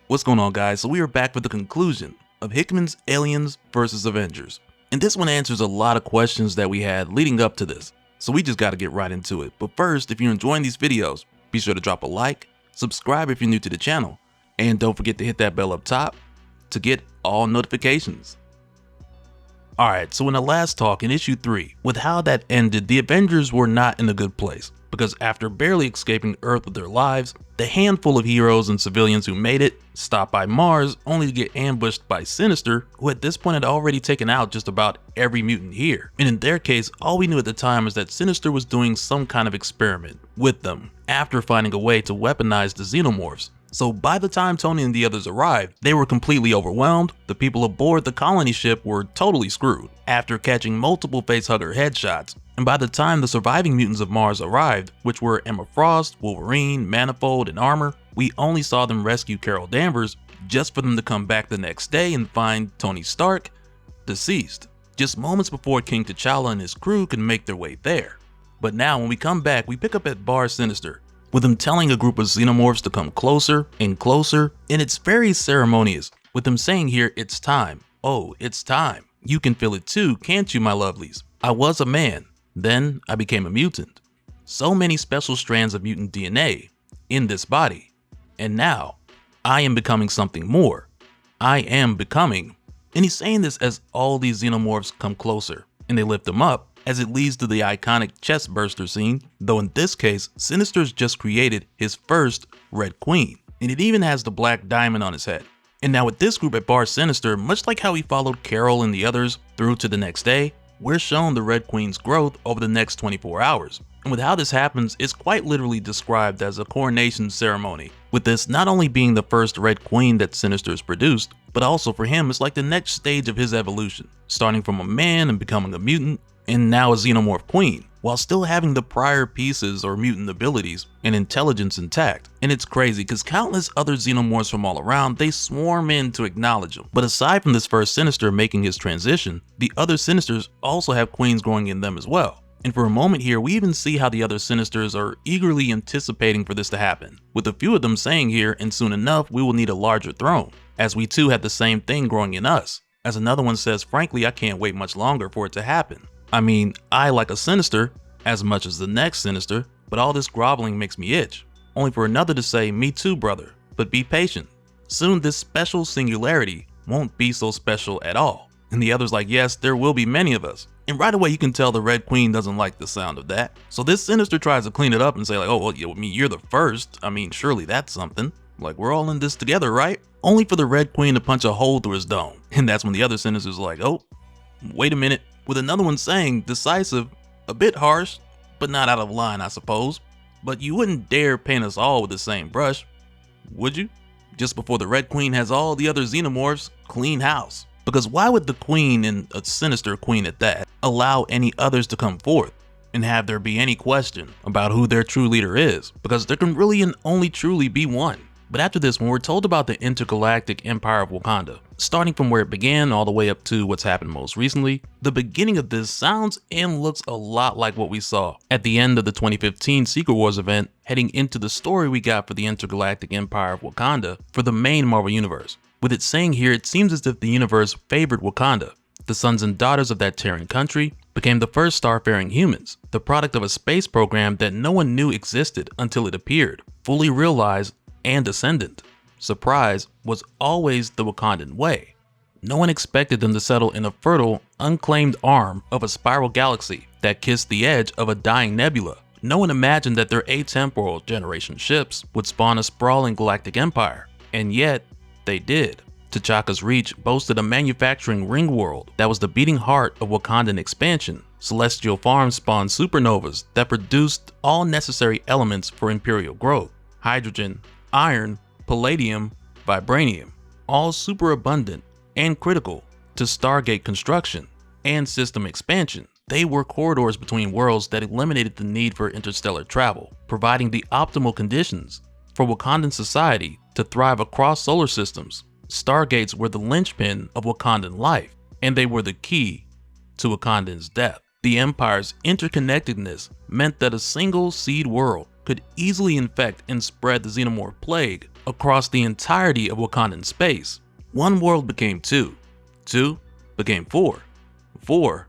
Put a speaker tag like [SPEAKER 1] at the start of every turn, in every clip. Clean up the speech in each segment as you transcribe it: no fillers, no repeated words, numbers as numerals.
[SPEAKER 1] What's going on, guys? So we are back with the conclusion of Hickman's Aliens vs. Avengers. And this one answers a lot of questions that we had leading up to this. So we just got to get right into it. But first, if you're enjoying these videos, be sure to drop a like, subscribe if you're new to the channel, and don't forget to hit that bell up top to get all notifications. Alright, so in the last talk in issue 3, with how that ended, the Avengers were not in a good place. Because after barely escaping Earth with their lives, the handful of heroes and civilians who made it stopped by Mars only to get ambushed by Sinister, who at this point had already taken out just about every mutant here. And in their case, all we knew at the time is that Sinister was doing some kind of experiment with them after finding a way to weaponize the Xenomorphs. So by the time Tony and the others arrived, they were completely overwhelmed. The people aboard the colony ship were totally screwed after catching multiple facehugger headshots. And by the time the surviving mutants of Mars arrived, which were Emma Frost, Wolverine, Manifold, and Armor, we only saw them rescue Carol Danvers just for them to come back the next day and find Tony Stark deceased, just moments before King T'Challa and his crew could make their way there. But now when we come back, we pick up at Bar Sinister, with him telling a group of Xenomorphs to come closer and closer, and it's very ceremonious, with him saying here, "It's time. Oh, it's time. You can feel it too, can't you, my lovelies? I was a man. Then I became a mutant. So many special strands of mutant DNA in this body. And now I am becoming something more. I am becoming." And he's saying this as all these Xenomorphs come closer and they lift him up, as it leads to the iconic chest burster scene, though in this case, Sinister's just created his first Red Queen, and it even has the black diamond on his head. And now with this group at Bar Sinister, much like how he followed Carol and the others through to the next day, we're shown the Red Queen's growth over the next 24 hours. And with how this happens, it's quite literally described as a coronation ceremony, with this not only being the first Red Queen that Sinister's produced, but also for him it's like the next stage of his evolution, starting from a man and becoming a mutant, and now a Xenomorph Queen, while still having the prior pieces or mutant abilities and intelligence intact. And it's crazy because countless other Xenomorphs from all around, they swarm in to acknowledge him. But aside from this first Sinister making his transition, the other Sinisters also have queens growing in them as well. And for a moment here, we even see how the other Sinisters are eagerly anticipating for this to happen, with a few of them saying here, "And soon enough, we will need a larger throne, as we too have the same thing growing in us." As another one says, "Frankly, I can't wait much longer for it to happen. I mean, I like a Sinister as much as the next Sinister, but all this groveling makes me itch." Only for another to say, "Me too, brother, but be patient. Soon this special singularity won't be so special at all." And the other's like, "Yes, there will be many of us." And right away you can tell the Red Queen doesn't like the sound of that. So this Sinister tries to clean it up and say like, "Oh, well, I mean, you're the first. I mean, surely that's something. Like, we're all in this together, right?" Only for the Red Queen to punch a hole through his dome. And that's when the other Sinister's like, "Oh, wait a minute." With another one saying, decisive, a bit harsh, but not out of line, I suppose. "But you wouldn't dare paint us all with the same brush, would you?" Just before the Red Queen has all the other Xenomorphs clean house. Because why would the Queen, and a Sinister Queen at that, allow any others to come forth and have there be any question about who their true leader is? Because there can really and only truly be one. But after this, when we're told about the intergalactic empire of Wakanda, starting from where it began all the way up to what's happened most recently, the beginning of this sounds and looks a lot like what we saw at the end of the 2015 Secret Wars event, heading into the story we got for the intergalactic empire of Wakanda for the main Marvel universe. With it saying here, it seems as if the universe favored Wakanda. The sons and daughters of that Terran country became the first starfaring humans, the product of a space program that no one knew existed until it appeared, fully realized and ascendant. Surprise was always the Wakandan way. No one expected them to settle in a fertile, unclaimed arm of a spiral galaxy that kissed the edge of a dying nebula. No one imagined that their atemporal generation ships would spawn a sprawling galactic empire, and yet they did. T'Chaka's reach boasted a manufacturing ring world that was the beating heart of Wakandan expansion. Celestial farms spawned supernovas that produced all necessary elements for imperial growth: hydrogen, iron, palladium, vibranium, all super abundant and critical to Stargate construction and system expansion. They were corridors between worlds that eliminated the need for interstellar travel, providing the optimal conditions for Wakandan society to thrive across solar systems. Stargates were the linchpin of Wakandan life, and they were the key to Wakandan's death. The Empire's interconnectedness meant that a single seed world could easily infect and spread the Xenomorph plague across the entirety of Wakandan space. One world became two, two became four, four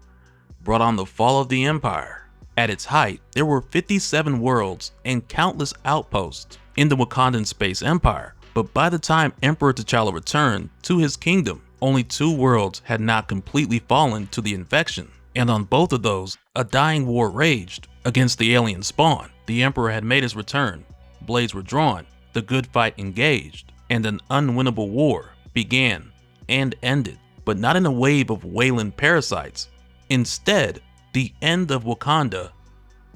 [SPEAKER 1] brought on the fall of the Empire. At its height, there were 57 worlds and countless outposts in the Wakandan space empire, but by the time Emperor T'Challa returned to his kingdom, only 2 worlds had not completely fallen to the infection, and on both of those, a dying war raged against the alien spawn. The Emperor had made his return, blades were drawn, the good fight engaged, and an unwinnable war began and ended, but not in a wave of Wayland parasites. Instead, the end of Wakanda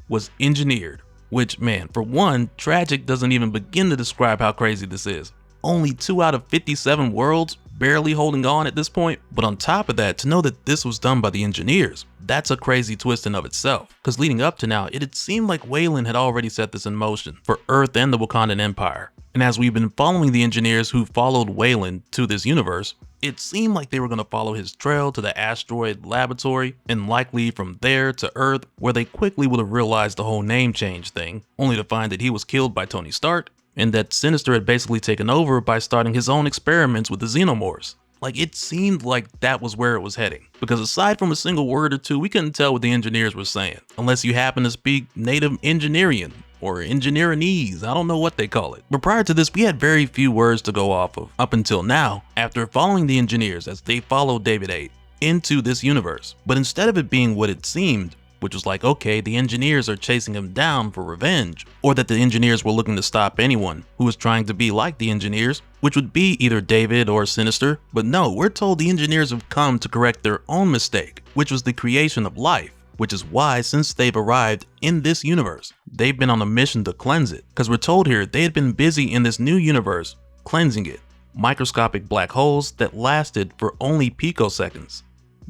[SPEAKER 1] was engineered, which, man, for one, tragic doesn't even begin to describe how crazy this is. Only 2 out of 57 worlds barely holding on at this point, but on top of that, to know that this was done by the engineers, that's a crazy twist in of itself, because leading up to now, it had seemed like Wayland had already set this in motion for Earth and the Wakandan Empire. And as we've been following the engineers who followed Wayland to this universe, it seemed like they were going to follow his trail to the asteroid laboratory and likely from there to Earth, where they quickly would have realized the whole name change thing, only to find that he was killed by Tony Stark and that Sinister had basically taken over by starting his own experiments with the Xenomorphs. Like, it seemed like that was where it was heading, because aside from a single word or two, we couldn't tell what the engineers were saying, unless you happen to speak native Engineerian or Engineeranese, I don't know what they call it. But prior to this, we had very few words to go off of, up until now, after following the engineers as they followed David 8 into this universe. But instead of it being what it seemed, which was like, okay, the engineers are chasing him down for revenge, or that the engineers were looking to stop anyone who was trying to be like the engineers, which would be either David or Sinister. But no, we're told the engineers have come to correct their own mistake, which was the creation of life. Which is why, since they've arrived in this universe, they've been on a mission to cleanse it. Because we're told here they had been busy in this new universe cleansing it. Microscopic black holes that lasted for only picoseconds,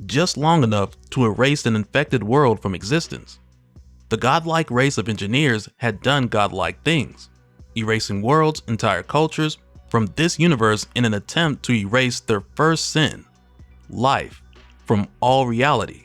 [SPEAKER 1] just long enough to erase an infected world from existence. The godlike race of engineers had done godlike things, erasing worlds, entire cultures from this universe in an attempt to erase their first sin, life, from all reality.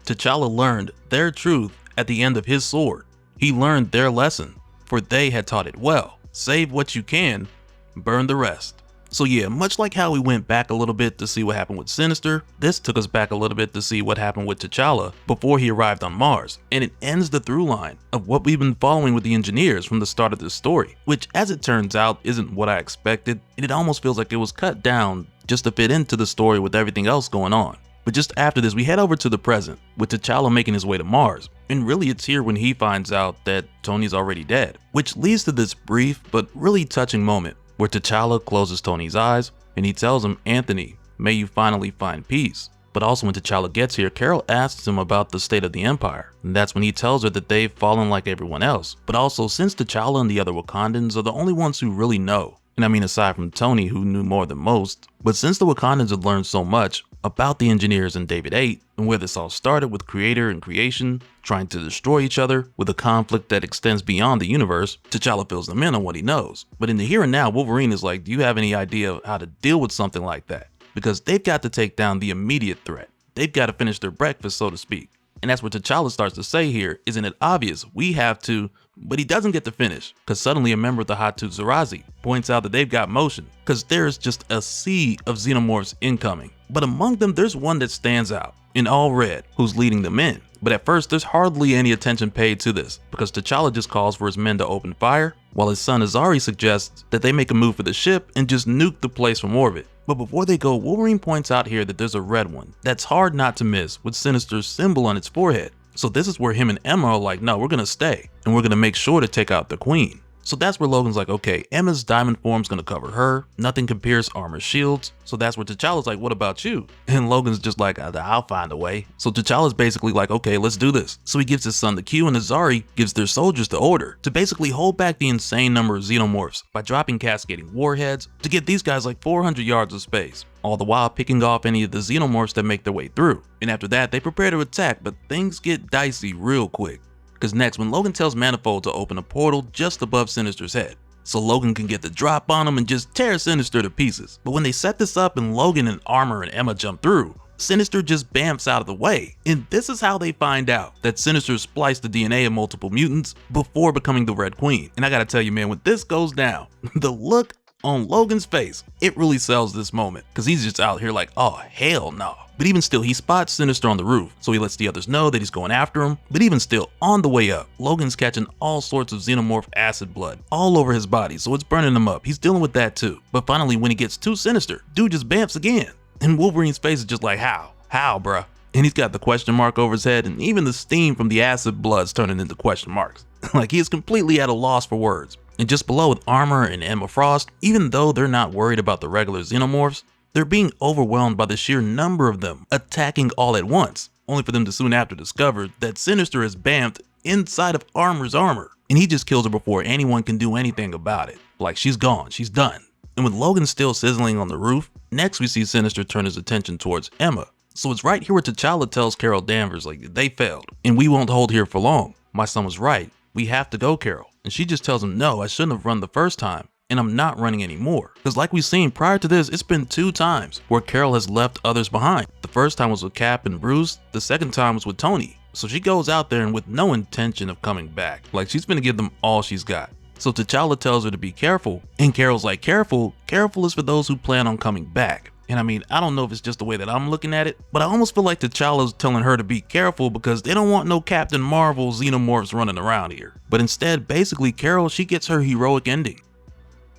[SPEAKER 1] T'Challa learned their truth at the end of his sword. He learned their lesson, for they had taught it well. Save what you can, burn the rest. So yeah, much like how we went back a little bit to see what happened with Sinister, this took us back a little bit to see what happened with T'Challa before he arrived on Mars. And it ends the through line of what we've been following with the engineers from the start of this story, which as it turns out isn't what I expected, and it almost feels like it was cut down just to fit into the story with everything else going on. But just after this, we head over to the present, with T'Challa making his way to Mars. And really it's here when he finds out that Tony's already dead, which leads to this brief but really touching moment where T'Challa closes Tony's eyes and he tells him, "Anthony, may you finally find peace." But also when T'Challa gets here, Carol asks him about the state of the Empire, and that's when he tells her that they've fallen like everyone else. But also, since T'Challa and the other Wakandans are the only ones who really know, and I mean aside from Tony who knew more than most, but since the Wakandans had learned so much about the engineers in David 8 and where this all started with creator and creation trying to destroy each other with a conflict that extends beyond the universe, T'Challa fills them in on what he knows. But in the here and now, Wolverine is like, do you have any idea how to deal with something like that? Because they've got to take down the immediate threat. They've got to finish their breakfast, so to speak. And that's what T'Challa starts to say here. Isn't it obvious? We have to, but he doesn't get to finish because suddenly a member of the Hatu Zerazi points out that they've got motion because there's just a sea of Xenomorphs incoming. But among them, there's one that stands out in all red who's leading them in. But at first, there's hardly any attention paid to this because T'Challa just calls for his men to open fire while his son Azari suggests that they make a move for the ship and just nuke the place from orbit. But before they go, Wolverine points out here that there's a red one that's hard not to miss with Sinister's symbol on its forehead. So this is where him and Emma are like, no, we're gonna stay and we're gonna make sure to take out the queen. So that's where Logan's like, okay, Emma's diamond form's gonna cover her. Nothing can pierce armor shields. So that's where T'Challa's like, what about you? And Logan's just like, I'll find a way. So T'Challa's basically like, okay, let's do this. So he gives his son the cue and Azari gives their soldiers the order to basically hold back the insane number of Xenomorphs by dropping cascading warheads to give these guys like 400 yards of space, all the while picking off any of the Xenomorphs that make their way through. And after that, they prepare to attack, but things get dicey real quick. Because next, when Logan tells Manifold to open a portal just above Sinister's head, so Logan can get the drop on him and just tear Sinister to pieces. But when they set this up and Logan and Armor and Emma jump through, Sinister just bamfs out of the way. And this is how they find out that Sinister spliced the DNA of multiple mutants before becoming the Red Queen. And I gotta tell you, man, when this goes down, the look on Logan's face. It really sells this moment, because he's just out here like, oh hell no. But even still, he spots Sinister on the roof, so he lets the others know that he's going after him. But even still, on the way up, Logan's catching all sorts of Xenomorph acid blood all over his body, so it's burning him up. He's dealing with that too. But finally, when he gets too Sinister, dude just bamps again. And Wolverine's face is just like, how? How, bruh? And he's got the question mark over his head, and even the steam from the acid blood's turning into question marks. Like, he is completely at a loss for words. And just below with Armor and Emma Frost, even though they're not worried about the regular Xenomorphs, they're being overwhelmed by the sheer number of them attacking all at once, only for them to soon after discover that Sinister is bamfed inside of Armor's armor, and he just kills her before anyone can do anything about it. Like, she's gone, she's done. And with Logan still sizzling on the roof, next we see Sinister turn his attention towards Emma. So it's right here where T'Challa tells Carol Danvers, like, they failed, and we won't hold here for long. My son was right, we have to go, Carol. And she just tells him, no, I shouldn't have run the first time, and I'm not running anymore. Because like we've seen prior to this, it's been 2 times where Carol has left others behind. The first time was with Cap and Bruce, the second time was with Tony. So she goes out there and with no intention of coming back. Like, she's gonna give them all she's got. So T'Challa tells her to be careful, and Carol's like, careful is for those who plan on coming back. And I mean, I don't know if it's just the way that I'm looking at it, but I almost feel like T'Challa's telling her to be careful because they don't want no Captain Marvel Xenomorphs running around here. But instead, basically, Carol, she gets her heroic ending.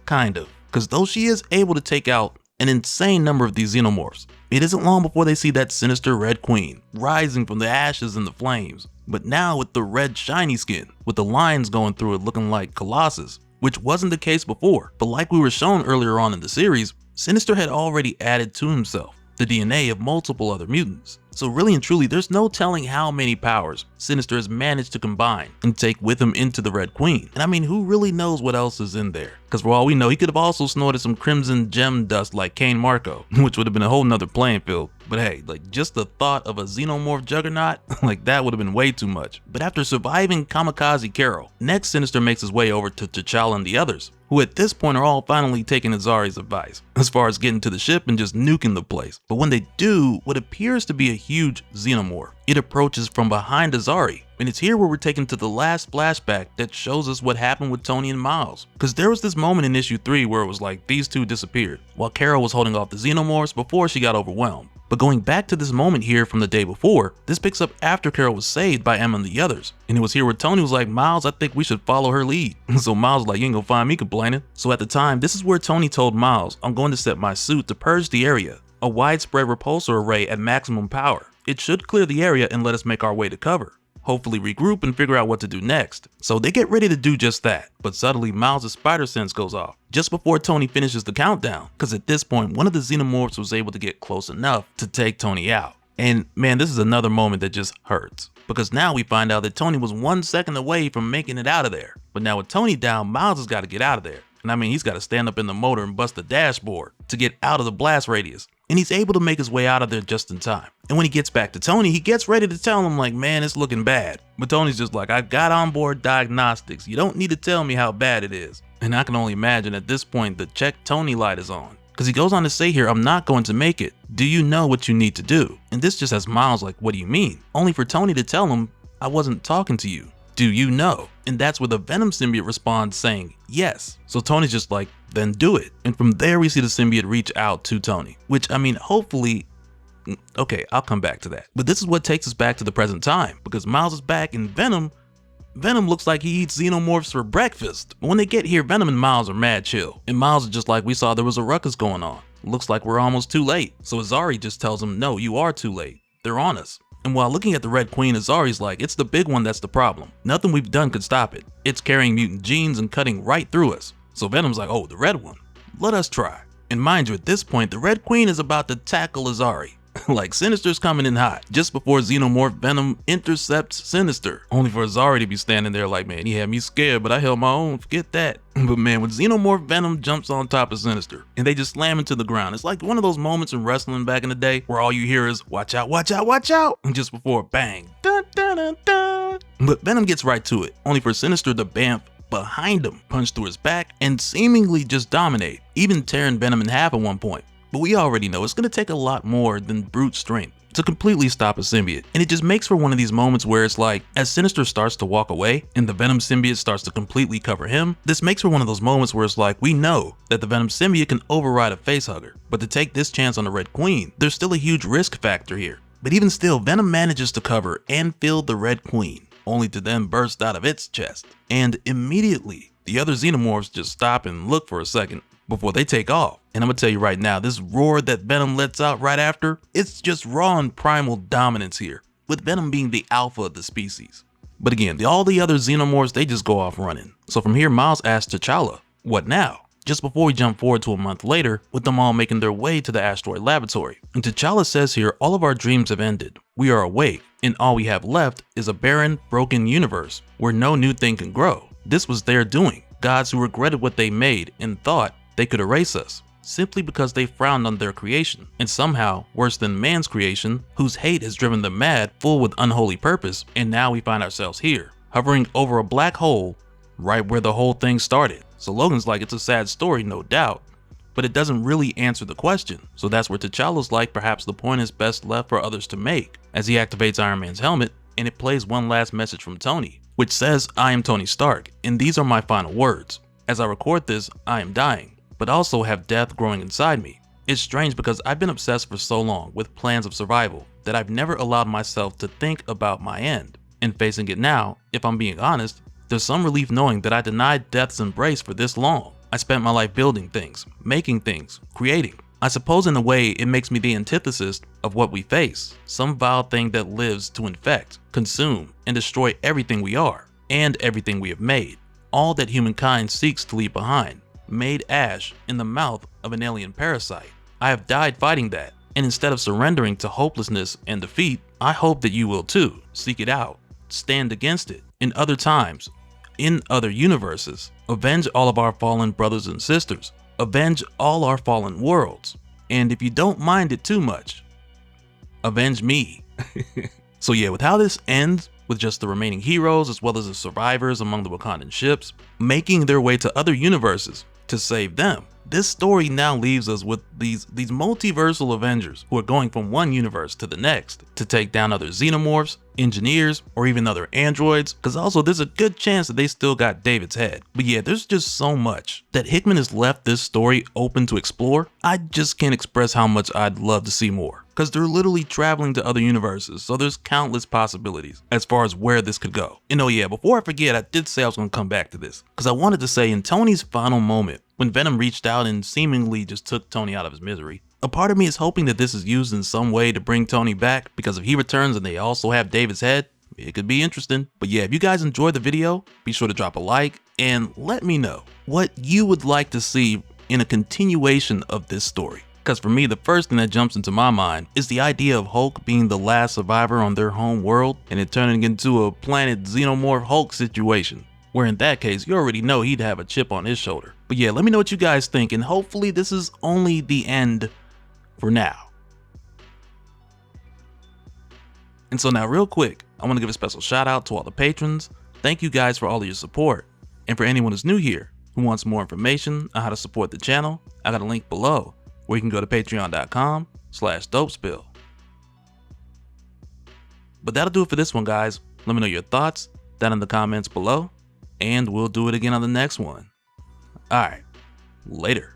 [SPEAKER 1] Kind of. Because though she is able to take out an insane number of these Xenomorphs, it isn't long before they see that sinister Red Queen rising from the ashes and the flames. But now with the red shiny skin, with the lines going through it looking like Colossus, which wasn't the case before. But like we were shown earlier on in the series, Sinister had already added to himself the DNA of multiple other mutants. So really and truly, there's no telling how many powers Sinister has managed to combine and take with him into the Red Queen. And I mean, who really knows what else is in there? Because for all we know, he could have also snorted some crimson gem dust like Kane Marco, which would have been a whole nother playing field. But hey, like, just the thought of a Xenomorph juggernaut, like, that would have been way too much. But after surviving Kamikaze Carol, next Sinister makes his way over to T'Challa and the others, who at this point are all finally taking Azari's advice as far as getting to the ship and just nuking the place. But when they do, what appears to be a huge Xenomorph, it approaches from behind Azari. And it's here where we're taken to the last flashback that shows us what happened with Tony and Miles. Because there was this moment in issue 3 where it was like these two disappeared while Carol was holding off the Xenomorphs before she got overwhelmed. But going back to this moment here from the day before, this picks up after Carol was saved by Emma and the others. And it was here where Tony was like, Miles, I think we should follow her lead. So Miles was like, you ain't gonna find me complaining. So at the time, this is where Tony told Miles, I'm going to set my suit to purge the area. A widespread repulsor array at maximum power. It should clear the area and let us make our way to cover. Hopefully regroup and figure out what to do next. So they get ready to do just that, but suddenly Miles' spider sense goes off just before Tony finishes the countdown, because at this point one of the Xenomorphs was able to get close enough to take Tony out. And man, this is another moment that just hurts, because now we find out that Tony was 1 second away from making it out of there. But now with Tony down, Miles has got to get out of there. And I mean, he's got to stand up in the motor and bust the dashboard to get out of the blast radius. And he's able to make his way out of there just in time. And when he gets back to Tony, he gets ready to tell him like, man, it's looking bad. But Tony's just like, I got onboard diagnostics. You don't need to tell me how bad it is. And I can only imagine at this point the check Tony light is on. Because he goes on to say here, I'm not going to make it. Do you know what you need to do? And this just has Miles like, what do you mean? Only for Tony to tell him, I wasn't talking to you. Do you know? And that's where the Venom symbiote responds saying yes. So Tony's just like, then do it. And from there we see the symbiote reach out to Tony, which I mean, hopefully, okay, I'll come back to that. But this is what takes us back to the present time, because Miles is back and Venom looks like he eats Xenomorphs for breakfast. But when they get here, Venom and Miles are mad chill. And Miles is just like, we saw there was a ruckus going on. Looks like we're almost too late. So Azari just tells him, no, you are too late. They're on us. And while looking at the Red Queen, Azari's like, it's the big one that's the problem. Nothing we've done could stop it. It's carrying mutant genes and cutting right through us. So Venom's like, oh, the red one. Let us try. And mind you, at this point, the Red Queen is about to tackle Azari. Like, Sinister's coming in hot just before Xenomorph Venom intercepts Sinister. Only for Azari to be standing there like, man, he had me scared, but I held my own, forget that. But man, when Xenomorph Venom jumps on top of Sinister and they just slam into the ground, it's like one of those moments in wrestling back in the day where all you hear is, watch out, watch out, watch out. And just before, bang. Dun, dun, dun, dun. But Venom gets right to it, only for Sinister to bamf behind him, punch through his back, and seemingly just dominate, even tearing Venom in half at one point. But we already know it's going to take a lot more than brute strength. to completely stop a symbiote. And it just makes for one of these moments where it's like, as Sinister starts to walk away and the Venom symbiote starts to completely cover him, this makes for one of those moments where it's like, we know that the Venom symbiote can override a facehugger, but to take this chance on the Red Queen, there's still a huge risk factor here. But even still, Venom manages to cover and fill the Red Queen, only to then burst out of its chest. And immediately, the other Xenomorphs just stop and look for a second before they take off. And I'm gonna tell you right now, this roar that Venom lets out right after, it's just raw and primal dominance here, with Venom being the alpha of the species. But again, all the other Xenomorphs, they just go off running. So from here, Miles asks T'Challa, what now? Just before we jump forward to a month later, with them all making their way to the asteroid laboratory. And T'Challa says here, all of our dreams have ended. We are awake, and all we have left is a barren, broken universe where no new thing can grow. This was their doing. Gods who regretted what they made and thought they could erase us, simply because they frowned on their creation. And somehow, worse than man's creation, whose hate has driven them mad, full with unholy purpose, and now we find ourselves here, hovering over a black hole, right where the whole thing started. So Logan's like, it's a sad story, no doubt, but it doesn't really answer the question. So that's where T'Challa's like, perhaps the point is best left for others to make, as he activates Iron Man's helmet, and it plays one last message from Tony, which says, I am Tony Stark, and these are my final words. As I record this, I am dying, but also have death growing inside me. It's strange because I've been obsessed for so long with plans of survival that I've never allowed myself to think about my end. And facing it now, if I'm being honest, there's some relief knowing that I denied death's embrace for this long. I spent my life building things, making things, creating. I suppose in a way it makes me the antithesis of what we face, some vile thing that lives to infect, consume, and destroy everything we are, and everything we have made. All that humankind seeks to leave behind, made ash in the mouth of an alien parasite. I have died fighting that, and instead of surrendering to hopelessness and defeat, I hope that you will too. Seek it out, stand against it. In other times, in other universes, avenge all of our fallen brothers and sisters, avenge all our fallen worlds, and if you don't mind it too much, avenge me. So yeah, with how this ends, with just the remaining heroes as well as the survivors among the Wakandan ships, making their way to other universes to save them, this story now leaves us with these multiversal Avengers who are going from one universe to the next to take down other Xenomorphs, engineers, or even other androids, because also there's a good chance that they still got David's head. But yeah, there's just so much that Hickman has left this story open to explore. I just can't express how much I'd love to see more, because they're literally traveling to other universes, so there's countless possibilities as far as where this could go. And oh yeah, before I forget, I did say I was going to come back to this, because I wanted to say in Tony's final moment, when Venom reached out and seemingly just took Tony out of his misery, a part of me is hoping that this is used in some way to bring Tony back, because if he returns and they also have David's head, it could be interesting. But yeah, if you guys enjoyed the video, be sure to drop a like and let me know what you would like to see in a continuation of this story. Because for me, the first thing that jumps into my mind is the idea of Hulk being the last survivor on their home world and it turning into a planet Xenomorph Hulk situation, where in that case, you already know he'd have a chip on his shoulder. But yeah, let me know what you guys think, and hopefully this is only the end for now. And so now real quick, I want to give a special shout out to all the patrons. Thank you guys for all of your support. And for anyone who's new here, who wants more information on how to support the channel, I got a link below where you can go to patreon.com/dopespill. But that'll do it for this one, guys. Let me know your thoughts down in the comments below, and we'll do it again on the next one. Alright, later.